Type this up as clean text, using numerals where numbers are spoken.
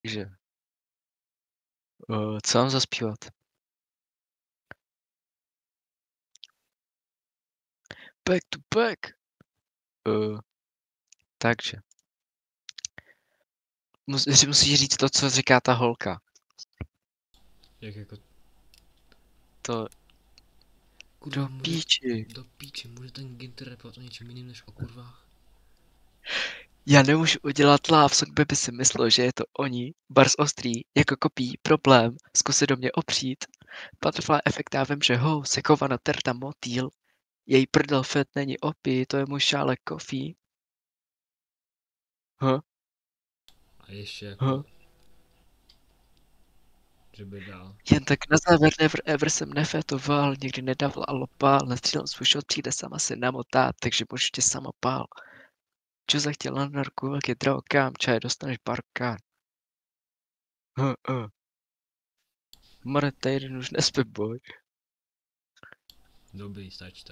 Takže, co mám zaspívat? Back to back. Takže. Musíš říct to, co říká ta holka. Jak jako... To... Kurva, Do píči. do píči, může ten Ginter repovat o něčem jiným než o kurvách? Já nemůžu udělat láv, kdo by si myslel, že je to oni. Bars ostrý, jako kopí, problém, zkusit do mě opřít. Butterfly efekt já vím, že ho, sekovaná terta motýl. Její prdel fet není opí, to je můj šálek kofí. A ještě jako... Že by dál. Jen tak na závěr never ever jsem nefetoval, nikdy nedával a lopal, nestřílel svůj shot, přijde sama se namotát, takže můžu tě samopál. Čo zachtěl na narku, velký drogám, čaj dostaneš barkán. Mare, týden už nespí, boj. Dobrý, stačí.